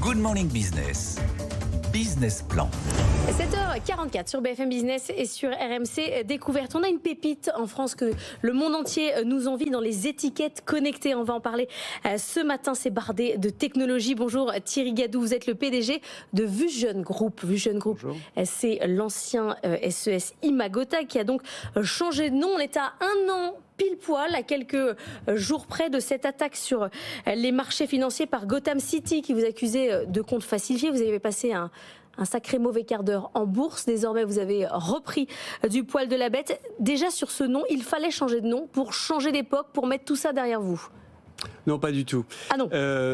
Good Morning Business. Business Plan. 7h44 sur BFM Business et sur RMC Découverte. On a une pépite en France que le monde entier nous envie dans les étiquettes connectées. On va en parler ce matin, c'est bardé de technologie. Bonjour Thierry Gadou, vous êtes le PDG de Vusion Group. Vusion Group, c'est l'ancien SES Imagotag qui a donc changé de nom. On est à un an pile poil, à quelques jours près de cette attaque sur les marchés financiers par Gotham City qui vous accusait de comptes falsifiés. Vous avez passé un sacré mauvais quart d'heure en bourse. Désormais, vous avez repris du poil de la bête. Déjà sur ce nom, il fallait changer de nom pour changer d'époque, pour mettre tout ça derrière vous. Non, pas du tout. Ah non.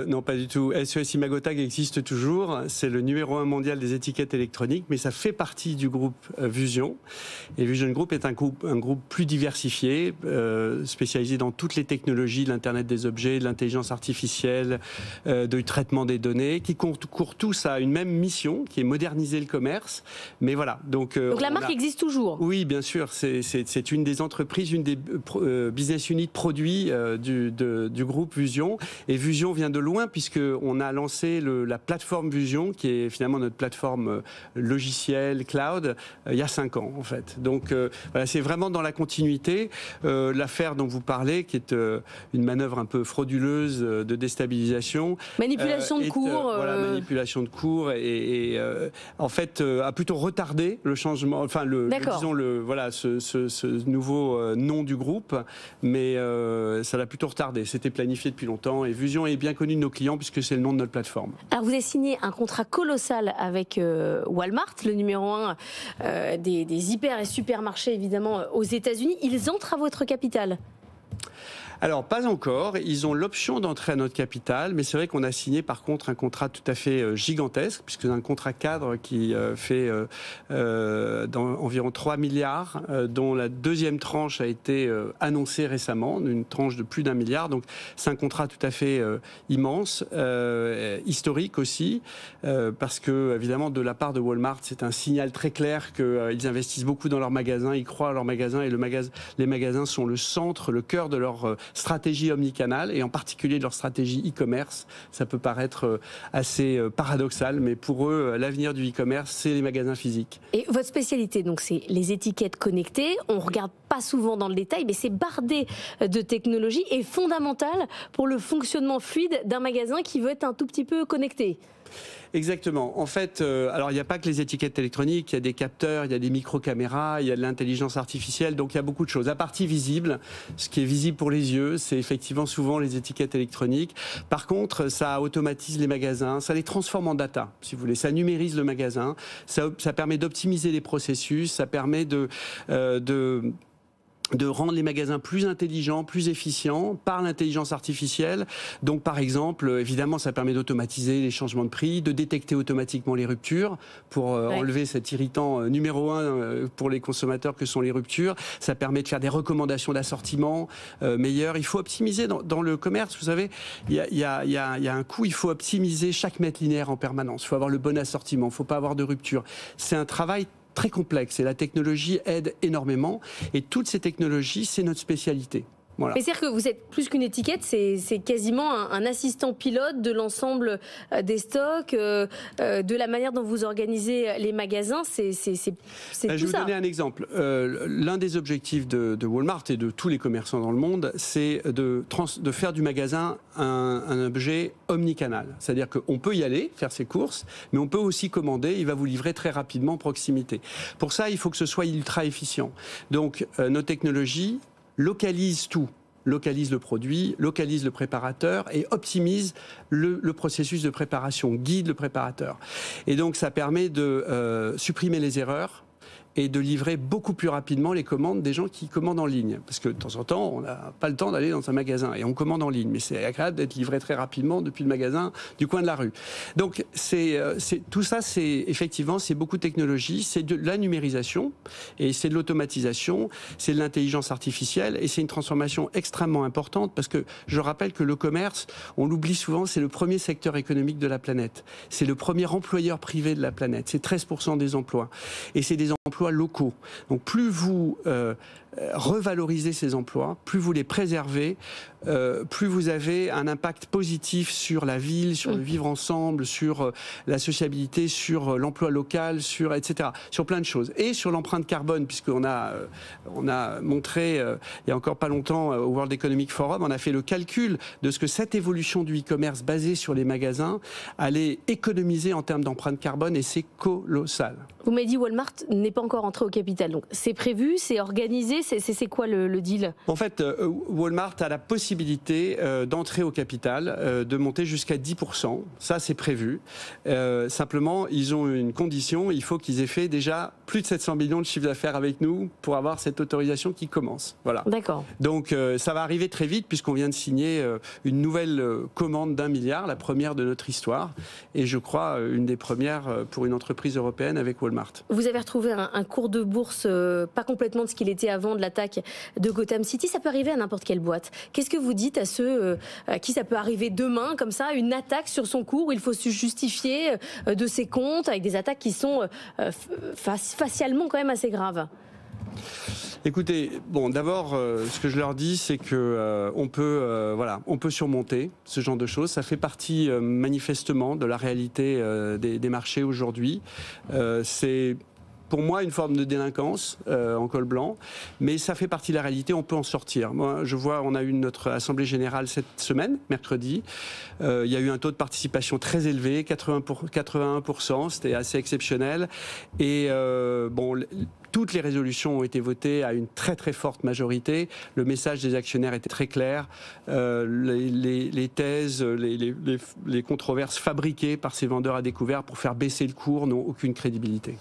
Non, pas du tout. SES Imagotag existe toujours. C'est le numéro 1 mondial des étiquettes électroniques, mais ça fait partie du groupe Vusion. Et Vusion Group est un groupe plus diversifié, spécialisé dans toutes les technologies, l'Internet des objets, de l'intelligence artificielle, du traitement des données, qui courent tous à une même mission, qui est moderniser le commerce. Mais voilà. Donc la marque existe toujours. Oui, bien sûr. C'est une des entreprises, une des business units produits du groupe Vusion. Et Vusion vient de loin puisqu'on a lancé la plateforme Vusion, qui est finalement notre plateforme logicielle, cloud, il y a 5 ans en fait. Donc voilà, c'est vraiment dans la continuité. L'affaire dont vous parlez, qui est une manœuvre un peu frauduleuse de déstabilisation. Manipulation de cours. Voilà, manipulation de cours et en fait a plutôt retardé le changement, enfin ce nouveau nom du groupe, mais ça l'a plutôt retardé. C'était planifié depuis longtemps et Vusion est bien connu de nos clients puisque c'est le nom de notre plateforme. Alors vous avez signé un contrat colossal avec Walmart, le numéro 1 des hyper et supermarchés évidemment aux États-Unis. Ils entrent à votre capital? Alors, pas encore. Ils ont l'option d'entrer à notre capital, mais c'est vrai qu'on a signé par contre un contrat tout à fait gigantesque, puisque c'est un contrat cadre qui fait environ 3 milliards, dont la deuxième tranche a été annoncée récemment, une tranche de plus d'1 milliard. Donc, c'est un contrat tout à fait immense, historique aussi, parce que, évidemment, de la part de Walmart, c'est un signal très clair qu'ils investissent beaucoup dans leurs magasins, ils croient à leurs magasins, et les magasins sont le centre, le cœur de leur stratégie omnicanal et en particulier de leur stratégie e-commerce. Ça peut paraître assez paradoxal, mais pour eux, l'avenir du e-commerce, c'est les magasins physiques. Et votre spécialité, donc, c'est les étiquettes connectées. On regarde pas souvent dans le détail, mais c'est bardé de technologie et fondamental pour le fonctionnement fluide d'un magasin qui veut être un tout petit peu connecté. Exactement. En fait, alors il n'y a pas que les étiquettes électroniques, il y a des capteurs, il y a des micro-caméras, il y a de l'intelligence artificielle, donc il y a beaucoup de choses. La partie visible, ce qui est visible pour les yeux, c'est effectivement souvent les étiquettes électroniques. Par contre, ça automatise les magasins, ça les transforme en data, si vous voulez. Ça numérise le magasin, ça permet d'optimiser les processus, ça permet de rendre les magasins plus intelligents, plus efficients par l'intelligence artificielle. Donc, par exemple, évidemment, ça permet d'automatiser les changements de prix, de détecter automatiquement les ruptures pour enlever cet irritant numéro 1 pour les consommateurs que sont les ruptures. Ça permet de faire des recommandations d'assortiment meilleures. Il faut optimiser dans le commerce. Vous savez, il y a un coût. Il faut optimiser chaque mètre linéaire en permanence. Il faut avoir le bon assortiment. Il ne faut pas avoir de rupture. C'est un travail très complexe et la technologie aide énormément et toutes ces technologies, c'est notre spécialité. Voilà. Mais c'est-à-dire que vous êtes plus qu'une étiquette, c'est quasiment un assistant pilote de l'ensemble des stocks, de la manière dont vous organisez les magasins, c'est tout ça. Je vais vous donner un exemple. L'un des objectifs de Walmart et de tous les commerçants dans le monde, c'est de faire du magasin un objet omnicanal. C'est-à-dire qu'on peut y aller, faire ses courses, mais on peut aussi commander, il va vous livrer très rapidement en proximité. Pour ça, il faut que ce soit ultra efficient. Donc, nos technologies localise tout, localise le produit, localise le préparateur et optimise le processus de préparation, guide le préparateur. Et donc ça permet de supprimer les erreurs et de livrer beaucoup plus rapidement les commandes des gens qui commandent en ligne. Parce que de temps en temps, on n'a pas le temps d'aller dans un magasin et on commande en ligne. Mais c'est agréable d'être livré très rapidement depuis le magasin du coin de la rue. Donc tout ça, effectivement, c'est beaucoup de technologie, c'est de la numérisation et c'est de l'automatisation, c'est de l'intelligence artificielle et c'est une transformation extrêmement importante parce que je rappelle que le commerce, on l'oublie souvent, c'est le premier secteur économique de la planète. C'est le premier employeur privé de la planète. C'est 13% des emplois. Et c'est des emplois locaux. Donc plus vous revaloriser ces emplois, plus vous les préservez, plus vous avez un impact positif sur la ville, sur le vivre ensemble, sur la sociabilité, sur l'emploi local, etc. Sur plein de choses. Et sur l'empreinte carbone, puisqu'on a montré, il y a encore pas longtemps, au World Economic Forum, on a fait le calcul de ce que cette évolution du e-commerce basée sur les magasins allait économiser en termes d'empreinte carbone, et c'est colossal. Vous m'avez dit Walmart n'est pas encore entré au capital, donc c'est prévu, c'est organisé, c'est quoi le deal? En fait, Walmart a la possibilité d'entrer au capital, de monter jusqu'à 10%. Ça, c'est prévu. Simplement, ils ont une condition, il faut qu'ils aient fait déjà plus de 700 millions de chiffre d'affaires avec nous pour avoir cette autorisation qui commence. Voilà. D'accord. Donc, ça va arriver très vite puisqu'on vient de signer une nouvelle commande d'1 milliard, la première de notre histoire, et je crois une des premières pour une entreprise européenne avec Walmart. Vous avez retrouvé un cours de bourse pas complètement de ce qu'il était avant de l'attaque de Gotham City. Ça peut arriver à n'importe quelle boîte. Qu'est-ce que vous dites à ceux à qui ça peut arriver demain, comme ça, une attaque sur son cours où il faut se justifier de ses comptes, avec des attaques qui sont facialement quand même assez graves? Écoutez, bon, d'abord, ce que je leur dis, c'est que on peut surmonter ce genre de choses. Ça fait partie manifestement de la réalité des marchés aujourd'hui. C'est pour moi une forme de délinquance en col blanc, mais ça fait partie de la réalité, on peut en sortir. Moi, je vois, on a eu notre assemblée générale cette semaine, mercredi. Il y a eu un taux de participation très élevé, 81%, c'était assez exceptionnel. Et toutes les résolutions ont été votées à une très très forte majorité. Le message des actionnaires était très clair. Les thèses, les controverses fabriquées par ces vendeurs à découvert pour faire baisser le cours n'ont aucune crédibilité.